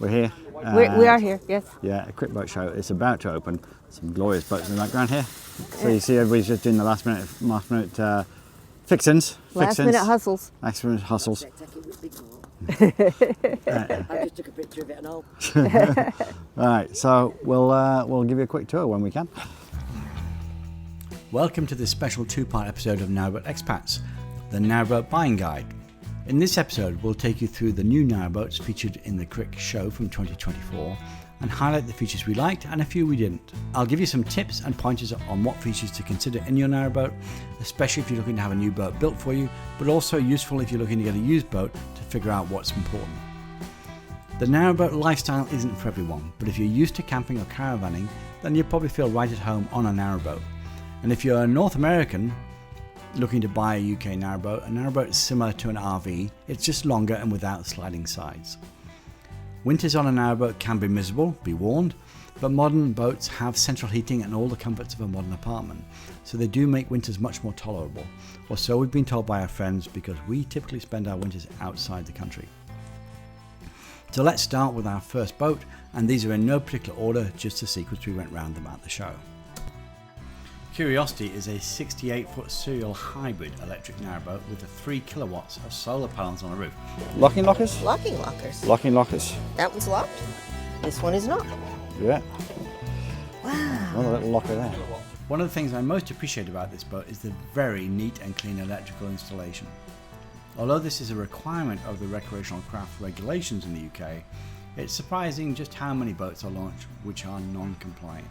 We're here. We are here, yes. Yeah, a Crick Boat show. It's about to open. Some glorious boats in the background here. So you see everybody's just doing the last minute fixings. Last minute hustles. Last minute hustles. I just took a picture of it and all. Right, so we'll give you a quick tour when we can. Welcome to this special two-part episode of Narrowboat Expats, the Narrowboat Buying Guide. In this episode, we'll take you through the new narrowboats featured in the Crick Show from 2024 and highlight the features we liked and a few we didn't. I'll give you some tips and pointers on what features to consider in your narrowboat, especially if you're looking to have a new boat built for you, but also useful if you're looking to get a used boat to figure out what's important. The narrowboat lifestyle isn't for everyone, but if you're used to camping or caravanning, then you'll probably feel right at home on a narrowboat. And if you're a North American looking to buy a UK narrowboat, a narrowboat is similar to an RV, it's just longer and without sliding sides. Winters on a narrowboat can be miserable, be warned, but modern boats have central heating and all the comforts of a modern apartment, so they do make winters much more tolerable, or so we've been told by our friends because we typically spend our winters outside the country. So let's start with our first boat, and these are in no particular order, just a sequence we went round them at the show. Curiosity is a 68-foot serial hybrid electric narrowboat with 3 kilowatts of solar panels on the roof. Locking lockers? Locking lockers. Locking lockers. That one's locked. This one is not. Yeah. Wow. Another little locker there. One of the things I most appreciate about this boat is the very neat and clean electrical installation. Although this is a requirement of the recreational craft regulations in the UK, it's surprising just how many boats are launched which are non-compliant.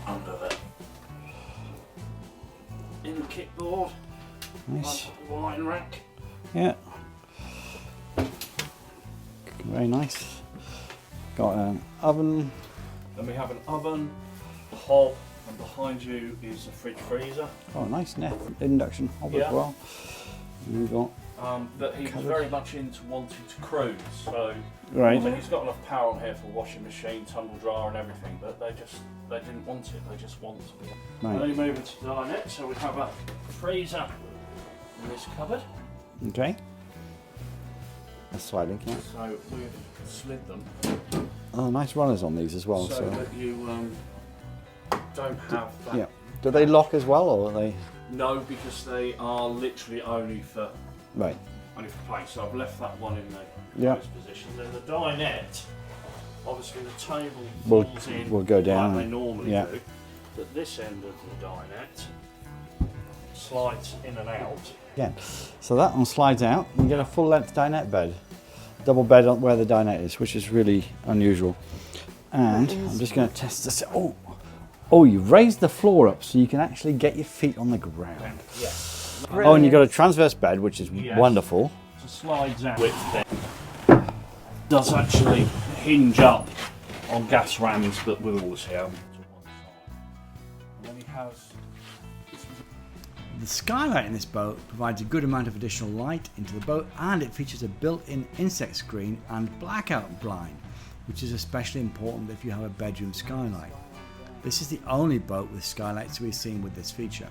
Under the in the kickboard, Nice. wine rack. Yeah. Very nice. Got an oven. Then we have an oven, a hob, and behind you is a fridge freezer. Oh, nice net. Induction hob Yeah. as well. And we've got But he was Cupboard. very much into wanting to cruise, so right. I mean, he's got enough power on here for washing machine, tumble dryer, and everything. But they didn't want it. They just want to be. Right. Then you move into the dinette, so we have a freezer in this cupboard. Okay. That's sliding. Yeah. So we've slid them Oh, nice runners on these as well. so So, that you don't have that. yeah. Do they lock as well, or are they? No, because they are literally only for Right. play. So I've left that one in the Yeah. closed position. Then the dinette, obviously the table Will falls in will go down. like they normally yeah. do. But this end of the dinette slides in and out. Yeah. So that one slides out. You get a full length dinette bed, double bed on where the dinette is, which is really unusual. And I'm just going to test this. Oh, you've raised the floor up so you can actually get your feet on the ground. Yes. Oh, and you've got a transverse bed, which is Yes. wonderful. So slides out. Width there does actually hinge up on gas rams, but with all this here to one side. And then he has. The skylight in this boat provides a good amount of additional light into the boat, and it features a built-in insect screen and blackout blind, which is especially important if you have a bedroom skylight. This is the only boat with skylights we've seen with this feature.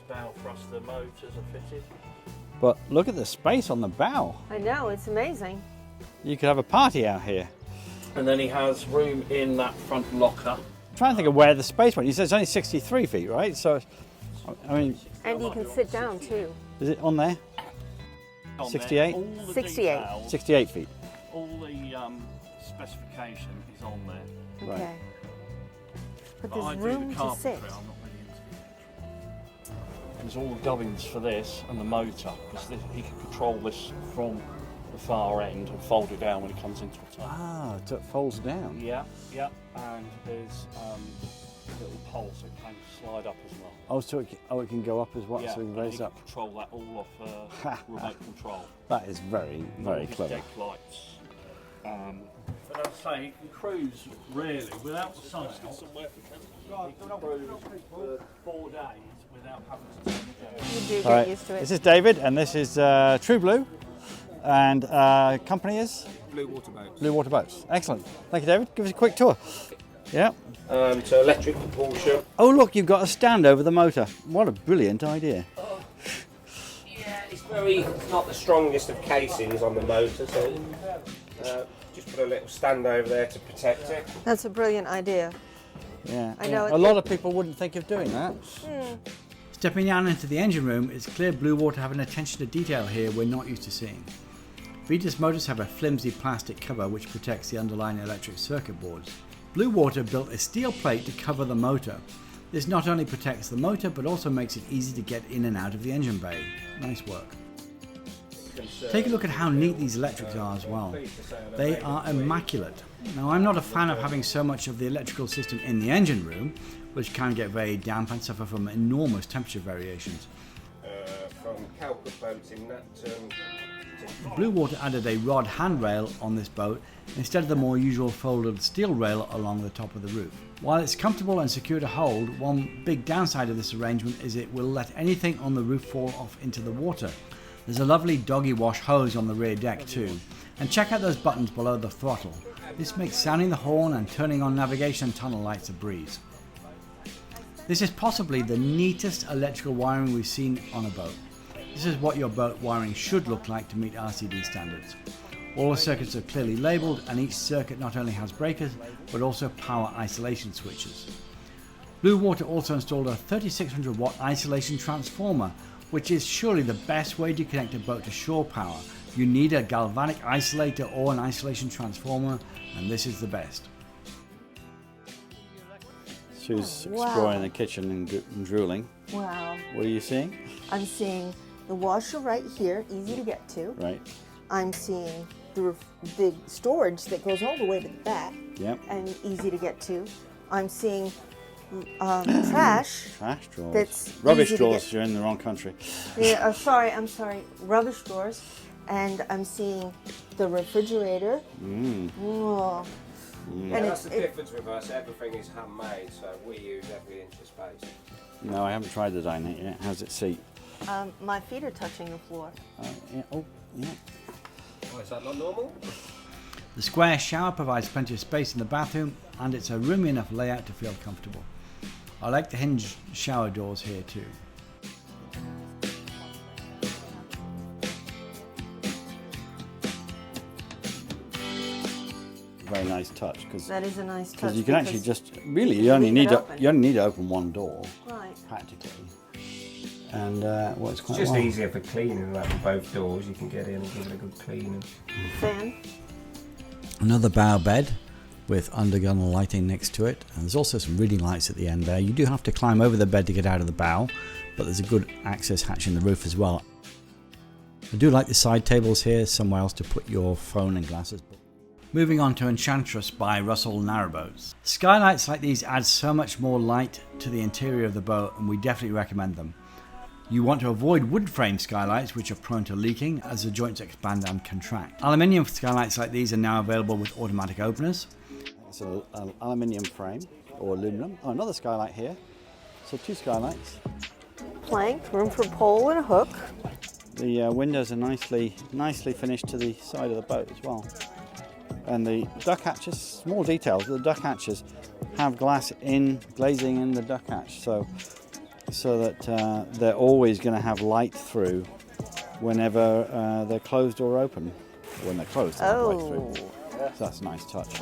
Bow thruster motors are fitted. But look at the space on the bow. I know, it's amazing. You could have a party out here. And then he has room in that front locker. I'm trying to think of where the space went. You said it's only 63 feet, right? So, I mean, And you can sit down too. is it on there? On there, 68? all the 68. details, 68 feet. all the specification is on there. Right. Okay. But I there's do room the to carpentry, sit. I'm not really into the electrical. There's all the gubbins for this and the motor, because he can control this from the far end and fold it down when it comes into a turn. Ah, so it folds down. Yeah, and there's a little pole so it can slide up as well. Oh, so it can go up as well, so we can and raise he it up. can control that all off remote control. That is very, very His clever. deck lights. But as I say, he can cruise really without the sun out. He can cruise for 4 days without having to turn it down. You do All get right, used to it. this is David, and this is True Blue, and company is Bluewater boats. Bluewater Boats. Excellent. Thank you, David. Give us a quick tour. Yep. So electric propulsion. Oh look, you've got a stand over the motor. What a brilliant idea. Yeah, it's not the strongest of casings on the motor, so just put a little stand over there to protect it. That's a brilliant idea. Yeah. I know A lot of people wouldn't think of doing that. Stepping down into the engine room, it's clear Bluewater have an attention to detail here we're not used to seeing. Vetus motors have a flimsy plastic cover which protects the underlying electric circuit boards. Bluewater built a steel plate to cover the motor. This not only protects the motor but also makes it easy to get in and out of the engine bay. Nice work. Take a look at how neat these electrics are as well. They are immaculate. Now I'm not a fan of having so much of the electrical system in the engine room, which can get very damp and suffer from enormous temperature variations. From Calcutta boats in that Bluewater added a rod handrail on this boat instead of the more usual folded steel rail along the top of the roof. While it's comfortable and secure to hold, one big downside of this arrangement is it will let anything on the roof fall off into the water. There's a lovely doggy wash hose on the rear deck too. And check out those buttons below the throttle. This makes sounding the horn and turning on navigation and tunnel lights a breeze. This is possibly the neatest electrical wiring we've seen on a boat. This is what your boat wiring should look like to meet RCD standards. All the circuits are clearly labelled and each circuit not only has breakers but also power isolation switches. Bluewater also installed a 3600 watt isolation transformer, which is surely the best way to connect a boat to shore power. You need a galvanic isolator or an isolation transformer, and this is the best. Sue's exploring the kitchen and drooling. Wow. What are you seeing? I'm seeing the washer right here, easy to get to. Right. I'm seeing the storage that goes all the way to the back Yep. and easy to get to. I'm seeing trash. Trash drawers. That's Rubbish easy to drawers. get- You're in the wrong country. Yeah, I'm sorry. Rubbish drawers. And I'm seeing the refrigerator. Oh. And that's the difference with us. Everything is handmade, so we use every inch of space. No, I haven't tried the dinette yet. How's it seat? My feet are touching the floor. Yeah. Oh, yeah. Oh, is that not normal? The square shower provides plenty of space in the bathroom and it's a roomy enough layout to feel comfortable. I like the hinged shower doors here too. Very nice touch because That is a nice touch. you can actually because- just you only leave it need open. you only need to open one door Right. practically. And well, it's It's quite just well. easier for cleaning, like with both doors. You can get in and give it a good cleaning. Fan. Another bow bed with undergunnel lighting next to it, and there's also some reading lights at the end there. You do have to climb over the bed to get out of the bow, but there's a good access hatch in the roof as well. I do like the side tables here, somewhere else to put your phone and glasses. Moving on to Enchantress by Russell Narrowboats. Skylights like these add so much more light to the interior of the boat, and we definitely recommend them. You want to avoid wood frame skylights, which are prone to leaking as the joints expand and contract. Aluminium skylights like these are now available with automatic openers. It's an aluminium frame or aluminum. Oh, another skylight here. So two skylights. Plank, room for pole and a hook. The windows are nicely finished to the side of the boat as well. And the duck hatches, small details, the duck hatches have glazing in the duck hatch, so that they're always going to have light through whenever they're closed or open. When they're closed, they have light through. So that's a nice touch.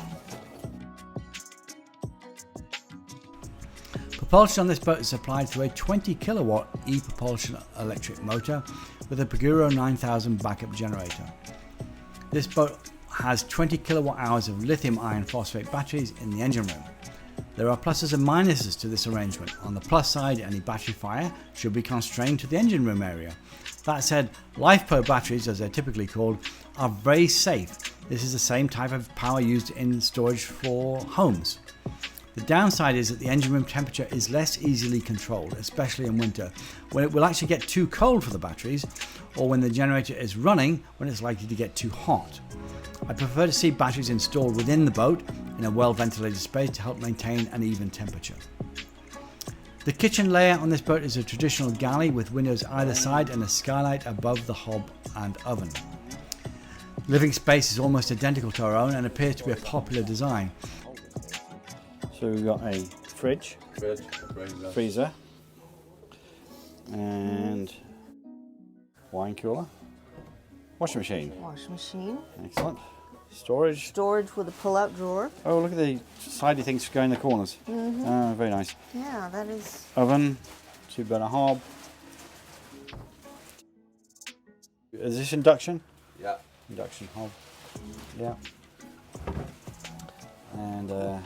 Propulsion on this boat is supplied through a 20 kilowatt e-propulsion electric motor with a Paguro 9000 backup generator. This boat has 20 kilowatt hours of lithium iron phosphate batteries in the engine room. There are pluses and minuses to this arrangement. On the plus side, any battery fire should be constrained to the engine room area. That said, LifePo batteries, as they're typically called, are very safe. This is the same type of power used in storage for homes. The downside is that the engine room temperature is less easily controlled, especially in winter, when it will actually get too cold for the batteries, or when the generator is running, when it's likely to get too hot. I prefer to see batteries installed within the boat in a well-ventilated space to help maintain an even temperature. The kitchen layout on this boat is a traditional galley with windows either side and a skylight above the hob and oven. Living space is almost identical to our own and appears to be a popular design. So we've got a fridge, freezer, and wine cooler, washing machine. Washing machine. Excellent. Storage. Storage with a pull-out drawer. Oh, look at the slidey things going in the corners. Very nice. Yeah, that is. Oven, 2-burner hob. Is this induction? Yeah. Induction hob. Yeah. And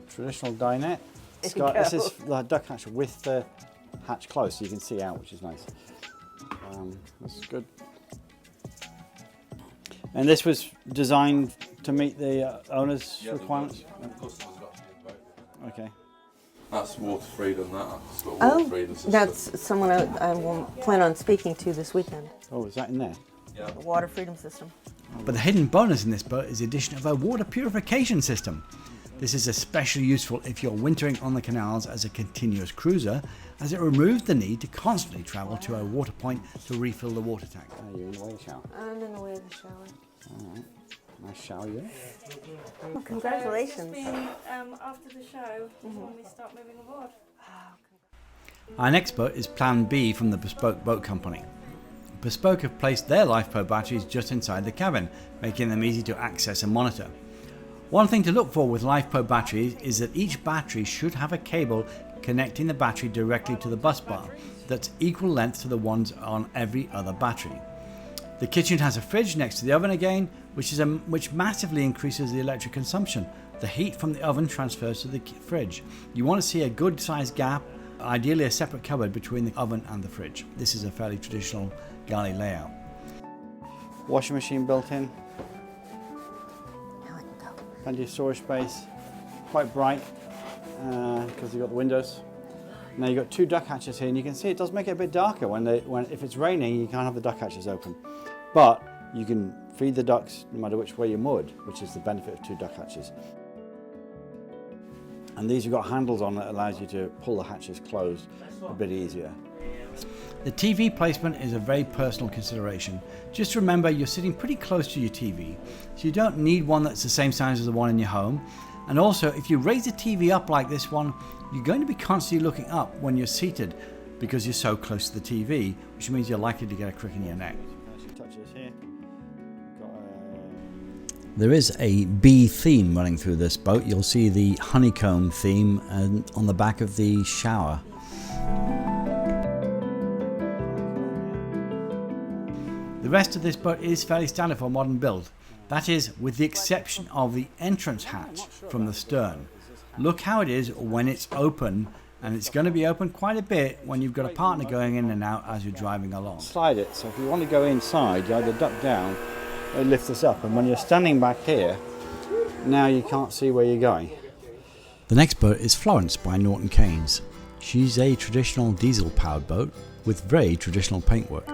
traditional dinette. It's got, this is the duck hatch with the hatch closed, so you can see out, which is nice. That's good. And this was designed to meet the owner's requirements? Okay. That's water freedom, that's got water freedom system. That's someone I will plan on speaking to this weekend. Oh, is that in there? Yeah. The water freedom system. But the hidden bonus in this boat is the addition of a water purification system. This is especially useful if you're wintering on the canals as a continuous cruiser, as it removes the need to constantly travel to a water point to refill the water tank. Are you in the way of the shower? I'm in the way of the shower. Alright. Nice shower, yeah? Oh, congratulations. It's been after the show when we start moving aboard. Our next boat is Plan B from the Bespoke Boat Company. Bespoke have placed their lifeboat batteries just inside the cabin, making them easy to access and monitor. One thing to look for with lifeboat batteries is that each battery should have a cable connecting the battery directly to the bus bar that's equal length to the ones on every other battery. The kitchen has a fridge next to the oven again, which massively increases the electric consumption. The heat from the oven transfers to the fridge. You want to see a good sized gap, ideally a separate cupboard between the oven and the fridge. This is a fairly traditional galley layout. Washing machine built in. Now I can go. Plenty of storage space. Quite bright because you've got the windows. Now you've got 2 duck hatches here, and you can see it does make it a bit darker when if it's raining, you can't have the duck hatches open. But you can feed the ducks no matter which way you mud, which is the benefit of 2 duck hatches. And these have got handles on that allows you to pull the hatches closed a bit easier. The TV placement is a very personal consideration. Just remember you're sitting pretty close to your TV, so you don't need one that's the same size as the one in your home. And also, if you raise the TV up like this one, you're going to be constantly looking up when you're seated because you're so close to the TV, which means you're likely to get a crick in your neck. There is a bee theme running through this boat. You'll see the honeycomb theme on the back of the shower. The rest of this boat is fairly standard for a modern build. That is, with the exception of the entrance hatch from the stern. Look how it is when it's open, and it's going to be open quite a bit when you've got a partner going in and out as you're driving along. Slide it, so if you want to go inside, you either duck down or lift this up, and when you're standing back here, now you can't see where you're going. The next boat is Florence by Norton Keynes. She's a traditional diesel-powered boat with very traditional paintwork.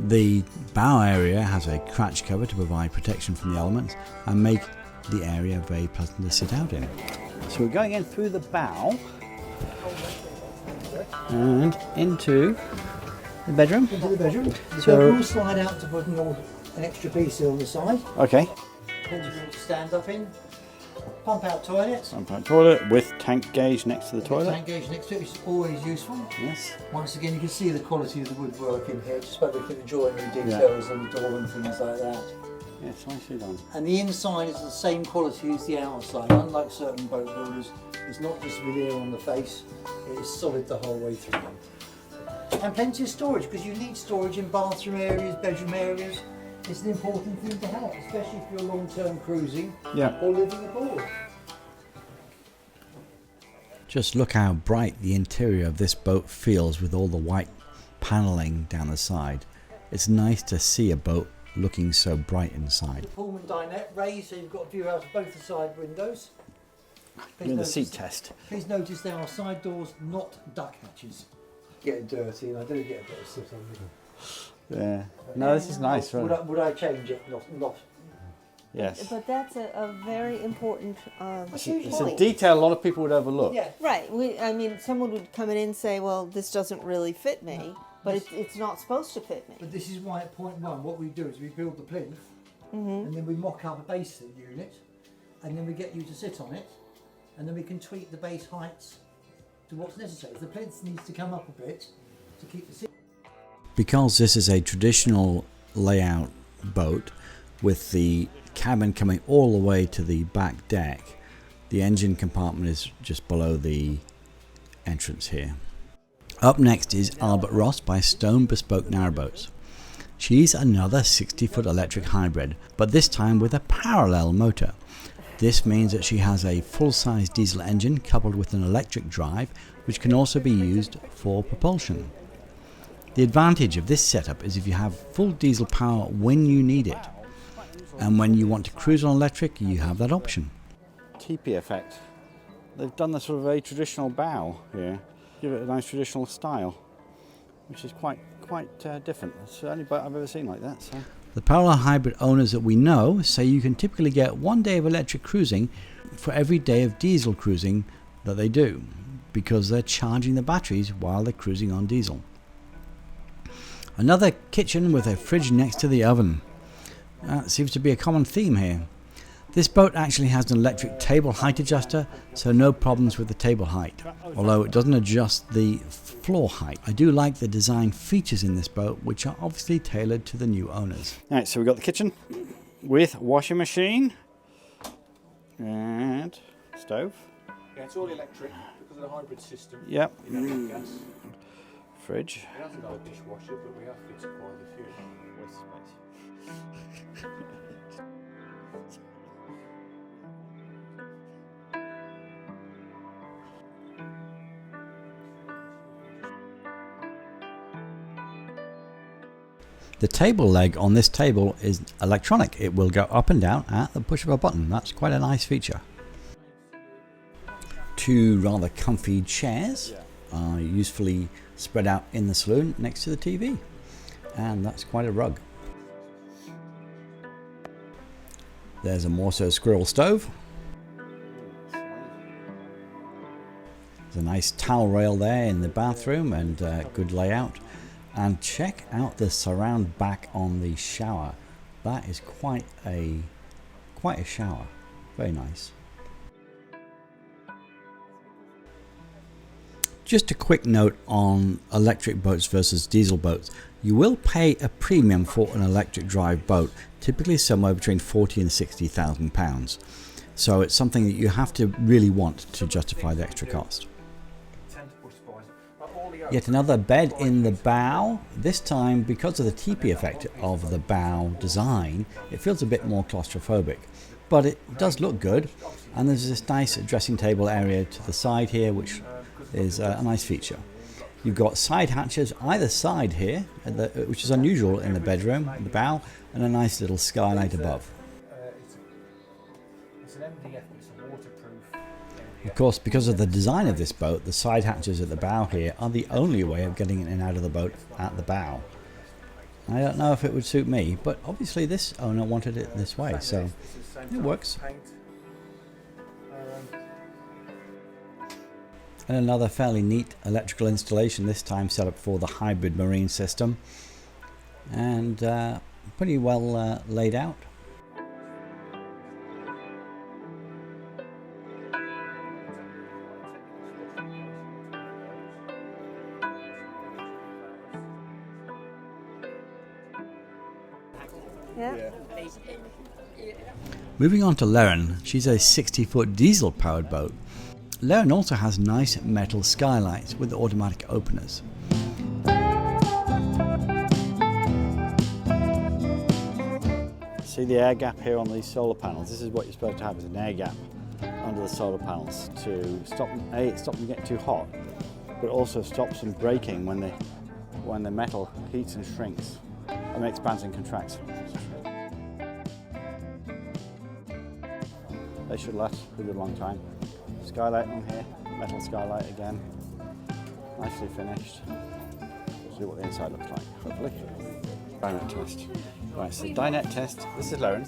The bow area has a cratch cover to provide protection from the elements and make the area very pleasant to sit out in. So we're going in through the bow and into the bedroom. Into the bedroom. The So- bedroom will slide out to put an extra piece on the side. Okay. Plenty of room to stand up in. Pump out toilets. Pump-out toilet with tank gauge next to the toilet. Tank gauge next to it, which is always useful. Yes. Once again, you can see the quality of the woodwork in here, just so we can enjoy any details on the door and things like that. Yes, nicely done. And the inside is the same quality as the outside. Unlike certain boat builders, it's not just veneer on the face, it is solid the whole way through. And plenty of storage, because you need storage in bathroom areas, bedroom areas. It's an important thing to have, especially if you're long-term cruising or living aboard. Just look how bright the interior of this boat feels with all the white panelling down the side. It's nice to see a boat looking so bright inside. Pullman dinette raised, so you've got a view out of both the side windows. Doing the seat test. Please notice there are side doors, not duck hatches. Getting dirty, and I do get a bit of soot on me. Yeah. No, this is nice. Would I change it? Not. Yes. But that's a very important It's a detail a lot of people would overlook. Yeah. Right. I mean, someone would come in and say, well, this doesn't really fit me. but it's not supposed to fit me. But this is why at point one, what we do is we build the plinth, and then we mock up a base unit, and then we get you to sit on it, and then we can tweak the base heights to what's necessary. If the plinth needs to come up a bit to keep the seat. Because this is a traditional layout boat with the cabin coming all the way to the back deck, the engine compartment is just below the entrance here. Up next is Albert Ross by Stone Bespoke Narrowboats. She's another 60-foot electric hybrid, but this time with a parallel motor. This means that she has a full-size diesel engine coupled with an electric drive, which can also be used for propulsion. The advantage of this setup is if you have full diesel power when you need it, and when you want to cruise on electric, you have that option. Teepee effect. They've done the sort of a traditional bow here, give it a nice traditional style, which is quite different. It's the only boat I've ever seen like that. So. The parallel hybrid owners that we know say you can typically get 1 day of electric cruising for every day of diesel cruising that they do, because they're charging the batteries while they're cruising on diesel. Another kitchen with a fridge next to the oven. Seems to be a common theme here. This boat actually has an electric table height adjuster, so no problems with the table height, although it doesn't adjust the floor height. I do like the design features in this boat, which are obviously tailored to the new owners. Alright, so we've got the kitchen with washing machine and stove. Yeah, it's all electric because of the hybrid system. Yep. You don't have gas. Fridge. It hasn't got a dishwasher, but we have fitted quite a few. The table leg on this table is electronic. It will go up and down at the push of a button. That's quite a nice feature. Two rather comfy chairs are usefully spread out in the saloon next to the TV. And that's quite a rug. There's a Morso squirrel stove. There's a nice towel rail there in the bathroom and good layout. And check out the surround back on the shower. That is quite a shower. Very nice. Just a quick note on electric boats versus diesel boats. You will pay a premium for an electric drive boat, typically somewhere between £40,000 and £60,000. So it's something that you have to really want to justify the extra cost. Yet another bed in the bow. This time, because of the teepee effect of the bow design, it feels a bit more claustrophobic. But it does look good. And there's this nice dressing table area to the side here, which is a nice feature. You've got side hatches either side here, which is unusual in the bedroom, the bow, and a nice little skylight above. It's an MDF, but it's a waterproof. Of course, because of the design of this boat, the side hatches at the bow here are the only way of getting in and out of the boat at the bow. I don't know if it would suit me, but obviously this owner wanted it this way, so it works. And another fairly neat electrical installation, this time set up for the hybrid marine system, and pretty well laid out. Yeah. Moving on to Lerryn, she's a 60-foot diesel-powered boat. Lerryn also has nice metal skylights with automatic openers. See the air gap here on these solar panels? This is what you're supposed to have, is an air gap under the solar panels to stop them getting too hot, but also stops them breaking when the metal heats and shrinks and expands and contracts. They should last a good long time. Skylight on here, metal skylight again, nicely finished. See what the inside looks like, hopefully. Dinette test. Right, so dinette test. This is Lerryn.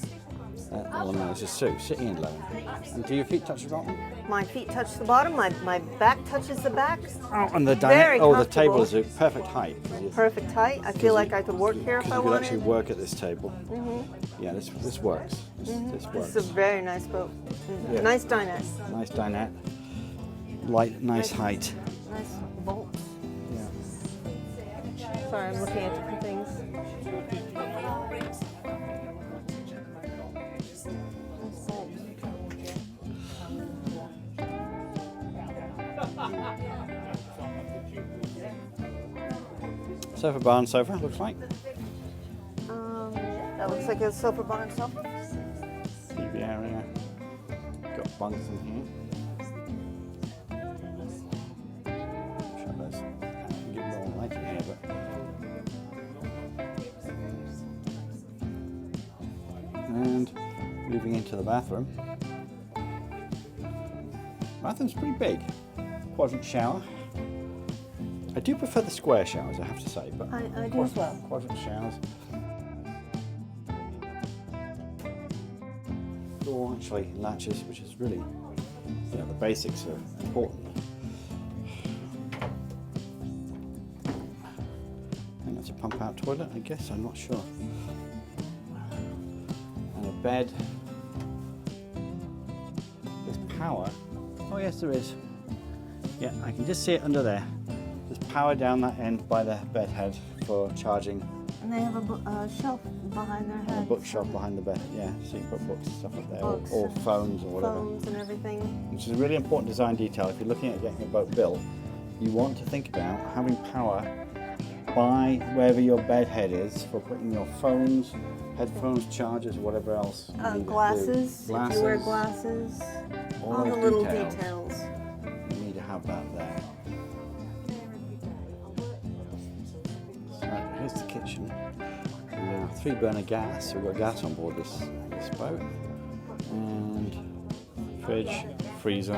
Well, no, this is Sue, sitting in Lerryn. And do your feet touch the bottom? My feet touch the bottom. My back touches the back. Oh, and the Very the table comfortable. is a perfect height. Perfect height. I feel like I could work here if I You could wanted. actually work at this table. Yeah, this works. This works. This is a very nice boat. Yeah. Nice dinette. Nice dinette. Light, nice height. Nice bolt. Yeah. Sorry, I'm looking at different things. Sofa barn sofa, looks like. That looks like a sofa barn sofa. TV area. Got bunks in here. Shadows. I can give more light in here, but. And moving into the bathroom. Bathroom's pretty big. Quadrant shower. I do prefer the square showers, I have to say, but I do as well. Quadrant showers. Door actually latches, which is really, the basics are important. I think that's a pump out toilet, I guess, I'm not sure. And a bed. There's power. Oh yes, there is. Yeah, I can just see it under there. There's power down that end by the bed head for charging. And they have a shelf behind their A head. bookshelf behind the bed, yeah, so you put books and stuff up there, Books or and phones or whatever. Phones and everything. Which is a really important design detail. If you're looking at getting a boat built, you want to think about having power by wherever your bed head is for putting your phones, headphones, chargers, whatever else. you need to do. Glasses, if you wear glasses. All All the those little details. details. You need to have that there. So here's the kitchen. 3-burner gas, so we've got gas on board this boat. And fridge, freezer,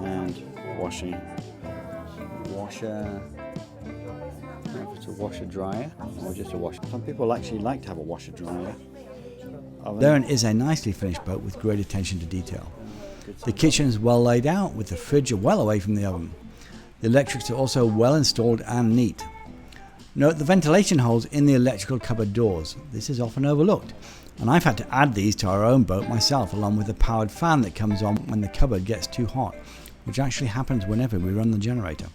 and washer. I don't know if it's a washer dryer or just a washer. Some people actually like to have a washer dryer. Lerryn is a nicely finished boat with great attention to detail. The kitchen is well laid out with the fridge well away from the oven. The electrics are also well installed and neat. Note the ventilation holes in the electrical cupboard doors. This is often overlooked, and I've had to add these to our own boat myself, along with a powered fan that comes on when the cupboard gets too hot, which actually happens whenever we run the generator.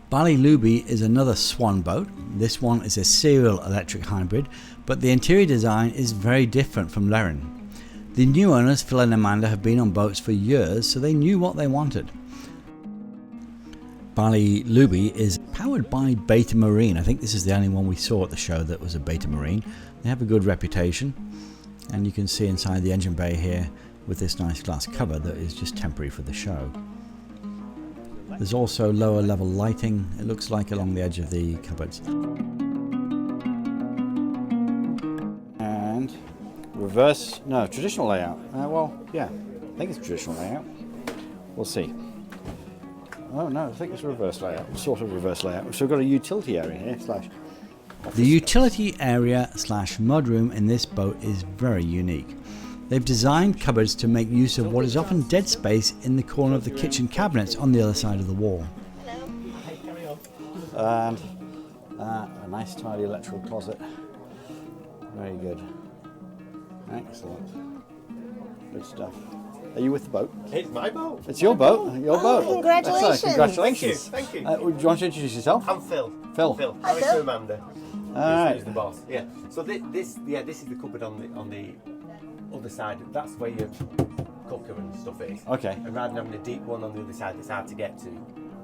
Ballylooby is another Swan boat. This one is a serial electric hybrid, but the interior design is very different from Lerryn. The new owners, Phil and Amanda, have been on boats for years, so they knew what they wanted. Ballylooby is powered by Beta Marine. I think this is the only one we saw at the show that was a Beta Marine. They have a good reputation, and you can see inside the engine bay here with this nice glass cover that is just temporary for the show. There's also lower level lighting, it looks like, along the edge of the cupboards. And traditional layout. I think it's traditional layout. We'll see. Oh no, I think it's reverse layout, sort of reverse layout. So we've got a utility area here, The utility area / mudroom in this boat is very unique. They've designed cupboards to make use of what is often dead space in the corner of the kitchen cabinets on the other side of the wall. And a nice tidy electrical closet. Very good. Excellent. Good stuff. Are you with the boat? It's my boat. It's your boat. Your boat. Congratulations. Excellent. Congratulations. Thank you. Do you want to introduce yourself? I'm Phil. Phil. Married to Amanda. Alright. Who's the boss? Yeah. So this is the cupboard on the other side. That's where your cooker and stuff is. Okay. And rather than having a deep one on the other side that's hard to get to,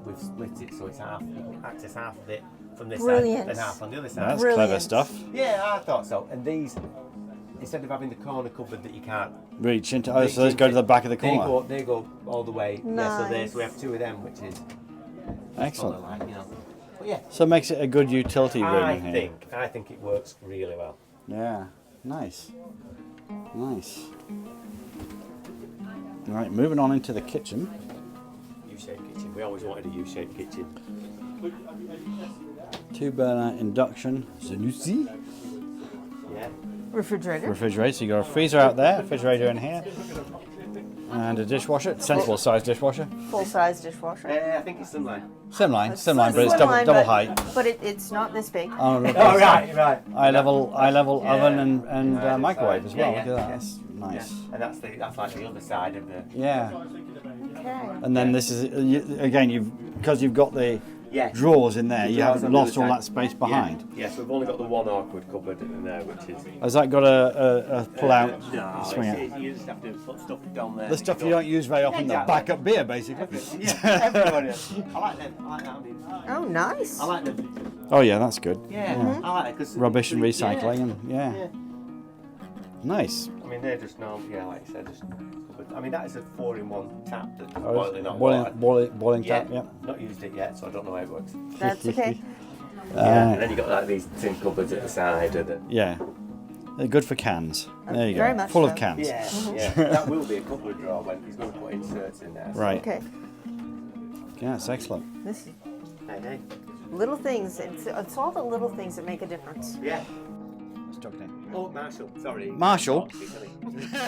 we've split it so it's half. You can access half of it from this Brilliant. side and half on the other side. That's Brilliant. clever stuff. Yeah, I thought so. And these, instead of having the corner cupboard that you can't Reach into. reach So let's go to the back of the They corner. they go all the way. Yeah, Nice. so we have two of them, which is Excellent. sort of like, you know. But yeah, So it makes it a good utility room in here. I think it works really well. Yeah. Nice. Nice. Right, moving on into the kitchen. U-shaped kitchen. We always wanted a U-shaped kitchen. 2-burner induction. Zanussi. Yeah. Refrigerator. Refrigerator. So you got a freezer out there, refrigerator in here, and a dishwasher. Sensible size dishwasher. Full-size dishwasher. I think it's similar. Slimline, but it's Slimline, double but- height. But it's not this big. Oh, look, Oh, right. eye level oven and Yeah, microwave as well. yeah, Look at that. yeah. That's nice. And that's like the other side of the. Yeah. Okay. And then this is again because you've got the Yeah. drawers in there. You Drawers haven't on the lost other all side. that space behind. Yes, we've only got the one awkward cupboard in there, which is. Has that got a pull out No, swing out? you just have to put stuff down there. The stuff you don't use very often, the Exactly. backup beer, basically. Yeah, everybody. I like them. I like that. I mean, Oh, nice. I like them. Oh yeah, that's good. Yeah, I like it because Rubbish and recycling, and yeah. Nice. I mean, they're just normal. Yeah, like I said, just. I mean, that is a 4-in-1 tap that's Oh, boiling hot water. boiling Yeah, tap. Yeah. not used it yet, so I don't know how it works. That's okay. Yeah, and then you got like these tin cupboards at the side of the. Yeah. They're good for cans. There you go. Very much Full so. of cans. Yeah, yeah. That will be a couple of drawer when he's going to put inserts in there. So. Right. Okay. Yeah, it's excellent. This is Hey. little things. It's all the little things that make a difference. Yeah. Let's jog in. Oh, Marshall. Sorry. Marshall?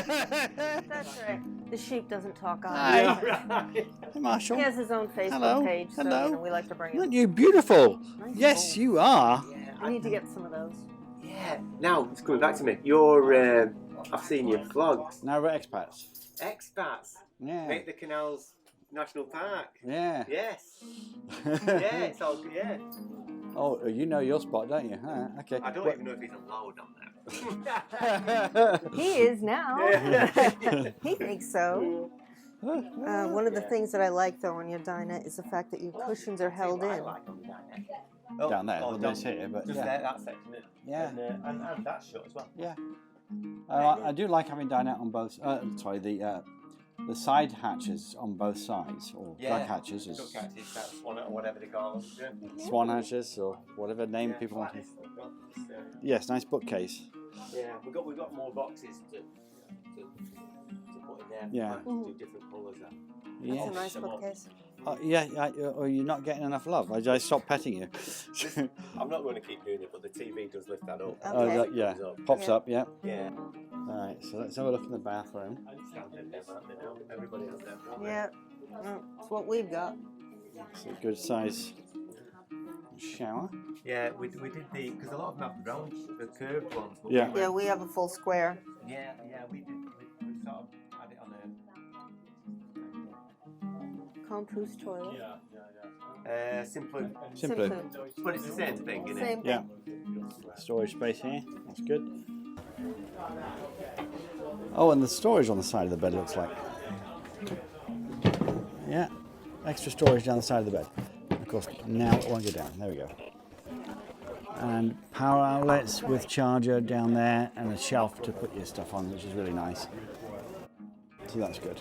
That's right. The sheep doesn't talk either. Hi. Hey, Marshall. He has his own Facebook Hello. page, so Hello. you know, we like to bring Aren't him. you beautiful? Nice Yes, bowl. you are. I need to get some of those. Yeah. Now it's coming back to me. You're. I've seen your vlogs. Now we're expats. Expats. Yeah. Make the Canals National Park. Yeah. Yes. Yeah. It's all. Yeah. Oh, you know your spot, don't you? Huh, okay. I don't even know if he's allowed on there. He is now. He thinks so. One of the things that I like though on your dinette is the fact that your cushions are held in. Down there, well, there's here, but just yeah. there, that section. Yeah. And that's shut as well. Yeah. I do like having dinette on both. Sorry, the side hatches on both sides, or duck hatches, is Duck hatches, that's one or whatever they call them. swan hatches, or whatever name people want to. Yes, nice bookcase. Yeah, we've got more boxes to put in there. Yeah. Do different colours. That's Yes. a nice bookcase. Or you're not getting enough love. I stopped petting you. I'm not going to keep doing it, but the TV does lift that up. Oh, Okay. yeah, pops up, yeah. Yeah. All right, so let's have a look in the bathroom. Standard them, aren't they now? Everybody has them. don't they? Yeah, that's what we've got. It's a good size shower. Yeah, we did because a lot of them have round, the curved ones. But Yeah. Yeah, we have a full square. Yeah, we did. We sort of had it on Contours toilet. a simpler, Simply. but it's the same thing, isn't it? Same Yeah. thing. Storage space here. That's good. Oh, and the storage on the side of the bed looks like. Yeah. Extra storage down the side of the bed. Of course, now it won't go down. There we go. And power outlets with charger down there and a shelf to put your stuff on, which is really nice. So that's good.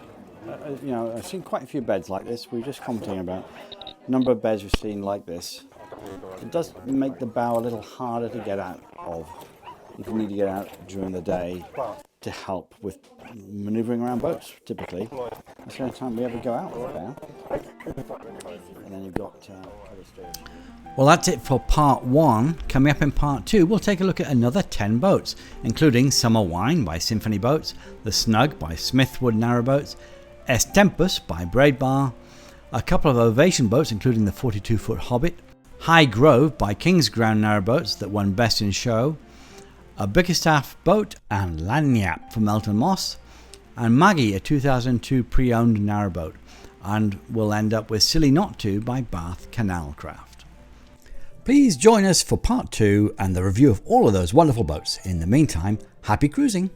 You know, I've seen quite a few beds like this. We were just commenting about the number of beds we've seen like this. It does make the bow a little harder to get out of if you need to get out during the day to help with manoeuvring around boats, typically. That's the only time we ever go out with the bow. And then you've got cover storage. Well, that's it for part 1. Coming up in part 2, we'll take a look at another 10 boats, including Summer Wine by Symphony Boats, The Snug by Smithwood Narrowboats, S Tempus by Braid Bar, a couple of Ovation boats including the 42-foot Hobbit, High Grove by Kingsground Narrowboats that won Best in Show, a Bickerstaff boat and Lanyap from Elton Moss, and Maggie, a 2002 pre-owned narrowboat, and we'll end up with Silly Not To by Bath Canal Craft. Please join us for part 2 and the review of all of those wonderful boats. In the meantime, happy cruising!